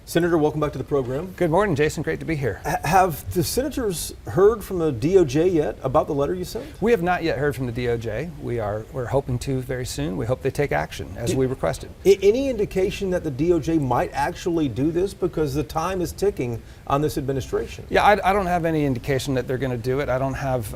Senator, welcome back to the program. Good morning, Jason. Great to be here. Have the senators heard from the DOJ yet about the letter you sent? We have not yet heard from the DOJ. We're hoping to very soon. We hope they take action as we requested. Any indication that the DOJ might actually do this, because the time is ticking on this administration? Yeah, I don't have any indication that they're going to do it. I don't have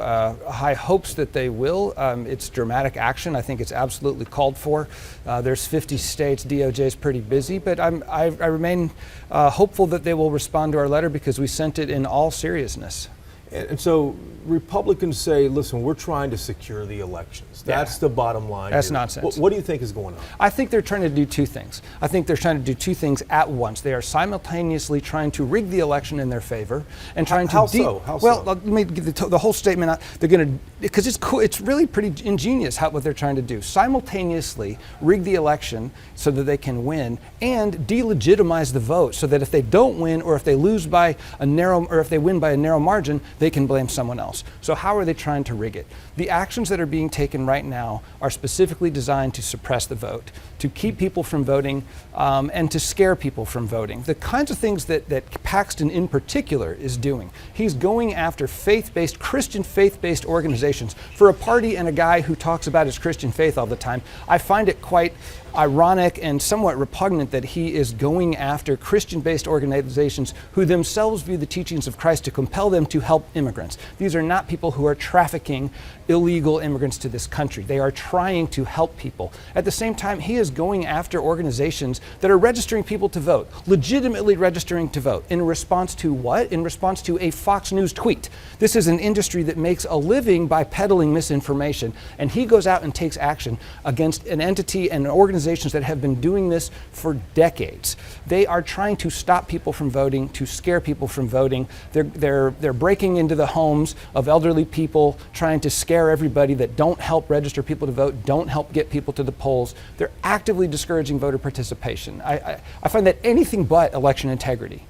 high hopes that they will. It's dramatic action. I think it's absolutely called for. There's 50 states. DOJ is pretty busy, but I remain hopeful that they will respond to our letter because we sent it in all seriousness. And so Republicans say, listen, we're trying to secure the elections. That's the bottom line. That's here. nonsense. What do you think is going on? I think they're trying to do two things. I think they're trying to do two things at once. They are simultaneously trying to rig the election in their favor and trying to... How so? Well, let me give the whole statement out. They're going to, because it's cool, it's really pretty ingenious what they're trying to do. Simultaneously rig the election so that they can win and delegitimize the vote so that if they don't win or if they lose by a narrow, or if they win by a narrow margin, they can blame someone else. So how are they trying to rig it? The actions that are being taken right now are specifically designed to suppress the vote, to keep people from voting, and to scare people from voting. The kinds of things that Paxton in particular is doing. He's going after faith-based, Christian faith-based organizations. For a party and a guy who talks about his Christian faith all the time, I find it quite ironic and somewhat repugnant that he is going after Christian-based organizations who themselves view the teachings of Christ to compel them to help immigrants. These are not people who are trafficking illegal immigrants to this country. They are trying to help people. At the same time, he is going after organizations that are registering people to vote, legitimately registering to vote. In response to what? In response to a Fox News tweet. This is an industry that makes a living by peddling misinformation, and he goes out and takes action against an entity and organizations that have been doing this for decades. They are trying to stop people from voting, to scare people from voting. They're breaking into the homes of elderly people, trying to scare everybody that don't help register people to vote, don't help get people to the polls. They're actively discouraging voter participation. I find that anything but election integrity.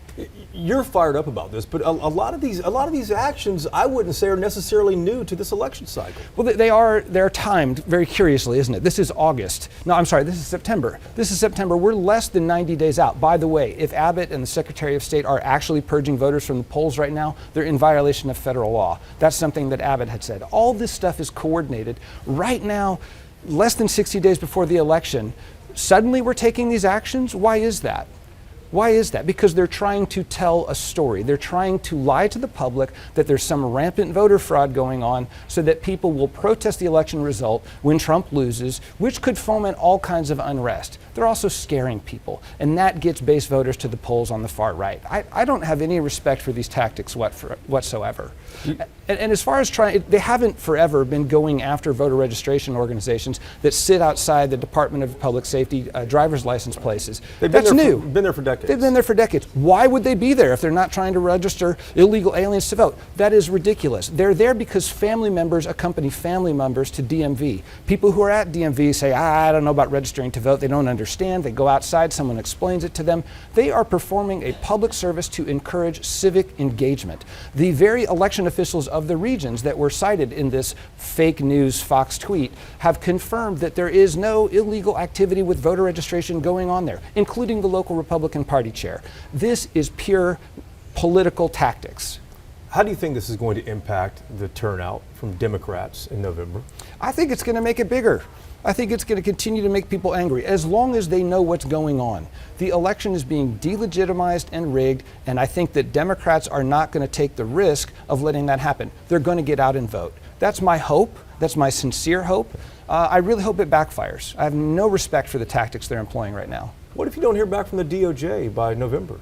You're fired up about this, but a lot of these actions I wouldn't say are necessarily new to this election cycle. Well, they're timed very curiously, isn't it? This is August. No, I'm sorry, this is September. This is September. We're less than 90 days out. By the way, if Abbott and the Secretary of State are actually purging voters from the polls right now, they're in violation of federal law. That's something that Abbott had said. All this stuff is coordinated. Right now, less than 60 days before the election, suddenly we're taking these actions? Why is that? Why is that? Because they're trying to tell a story. They're trying to lie to the public that there's some rampant voter fraud going on so that people will protest the election result when Trump loses, which could foment all kinds of unrest. They're also scaring people, and that gets base voters to the polls on the far right. I don't have any respect for these tactics whatsoever. And as far as they haven't forever been going after voter registration organizations that sit outside the Department of Public Safety driver's license places. That's new. Been there for decades. They've been there for decades. Why would they be there if they're not trying to register illegal aliens to vote? That is ridiculous. They're there because family members accompany family members to DMV. People who are at DMV say, I don't know about registering to vote. They don't understand. They go outside. Someone explains it to them. They are performing a public service to encourage civic engagement. The very election officials of the regions that were cited in this fake news Fox tweet have confirmed that there is no illegal activity with voter registration going on there, including the local Republican Party chair. This is pure political tactics. How do you think this is going to impact the turnout from Democrats in November? I think it's going to make it bigger. I think it's going to continue to make people angry as long as they know what's going on. The election is being delegitimized and rigged, and I think that Democrats are not going to take the risk of letting that happen. They're going to get out and vote. That's my hope. That's my sincere hope. I really hope it backfires. I have no respect for the tactics they're employing right now. What if you don't hear back from the DOJ by November?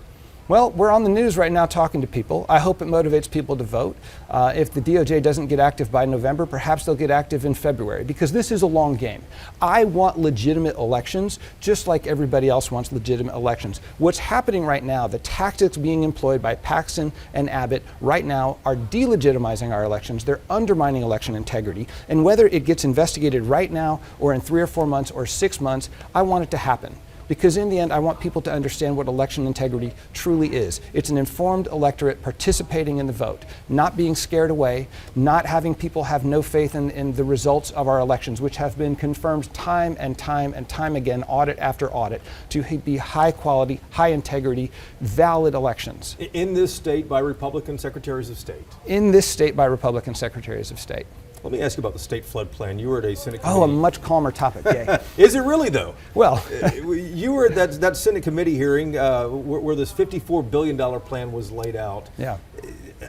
Well, we're on the news right now talking to people. I hope it motivates people to vote. If the DOJ doesn't get active by November, perhaps they'll get active in February, because this is a long game. I want legitimate elections, just like everybody else wants legitimate elections. What's happening right now, the tactics being employed by Paxton and Abbott right now are delegitimizing our elections. They're undermining election integrity. And whether it gets investigated right now or in 3 or 4 months or 6 months, I want it to happen. because in the end, I want people to understand what election integrity truly is. It's an informed electorate participating in the vote, not being scared away, not having people have no faith in the results of our elections, which have been confirmed time and time and time again, audit after audit, to be high quality, high integrity, valid elections. In this state by Republican secretaries of state? In this state by Republican secretaries of state. Let me ask you about the state flood plan. You were at a Senate committee. Oh, a much calmer topic, yay. Is it really, though? Well, you were at that Senate committee hearing where this $54 billion plan was laid out. yeah.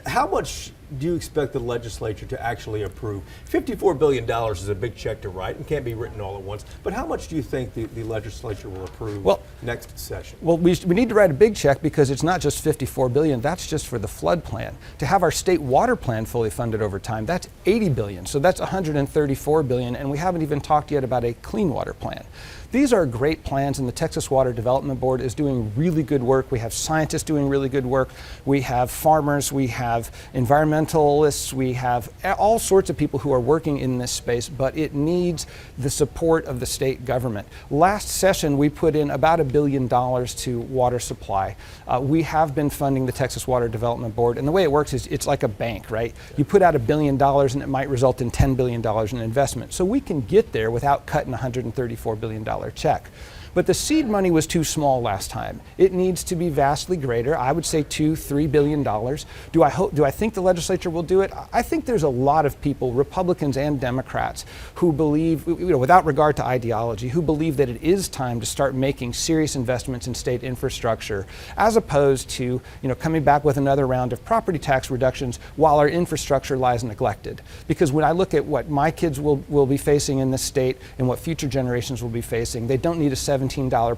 How much do you expect the legislature to actually approve? $54 billion is a big check to write and can't be written all at once, but how much do you think the legislature will approve next session? Well, we need to write a big check because it's not just $54 billion, that's just for the flood plan. To have our state water plan fully funded over time, that's $80 billion, so that's $134 billion, and we haven't even talked yet about a clean water plan. These are great plans, and the Texas Water Development Board is doing really good work. We have scientists doing really good work. We have farmers, we have environmentalists, we have all sorts of people who are working in this space, but it needs the support of the state government. Last session, we put in about $1 billion to water supply. We have been funding the Texas Water Development Board, and the way it works is it's like a bank, right? You put out $1 billion and it might result in $10 billion in investment. So we can get there without cutting $134 billion check. But the seed money was too small last time. It needs to be vastly greater. I would say $2-3 billion. Do I think the legislature will do it? I think there's a lot of people, Republicans and Democrats, who believe, without regard to ideology, who believe that it is time to start making serious investments in state infrastructure, as opposed to, coming back with another round of property tax reductions while our infrastructure lies neglected. Because when I look at what my kids will be facing in this state and what future generations will be facing, they don't need a $17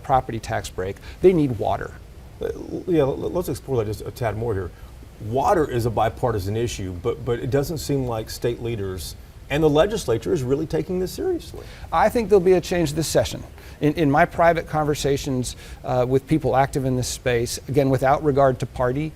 property tax break. They need water. Yeah, let's explore that just a tad more here. Water is a bipartisan issue, but it doesn't seem like state leaders and the legislature is really taking this seriously. I think there'll be a change this session. In my private conversations with people active in this space, again, without regard to party,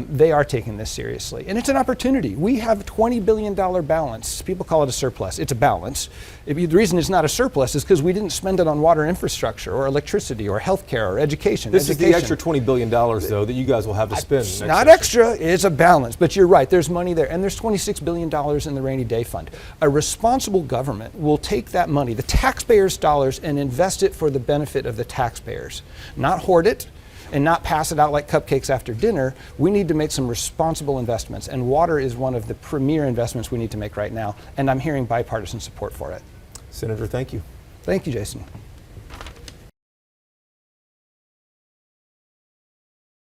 they are taking this seriously. And it's an opportunity. We have a $20 billion balance. People call it a surplus. It's a balance. The reason it's not a surplus is because we didn't spend it on water infrastructure or electricity or healthcare or education. This is the extra $20 billion, though, that you guys will have to spend. It's not extra, it's a balance. But you're right, there's money there. And there's $26 billion in the rainy day fund. A responsible government will take that money, the taxpayers' dollars, and invest it for the benefit of the taxpayers. Not hoard it and not pass it out like cupcakes after dinner. We need to make some responsible investments, and water is one of the premier investments we need to make right now, and I'm hearing bipartisan support for it. Senator, thank you. Thank you, Jason.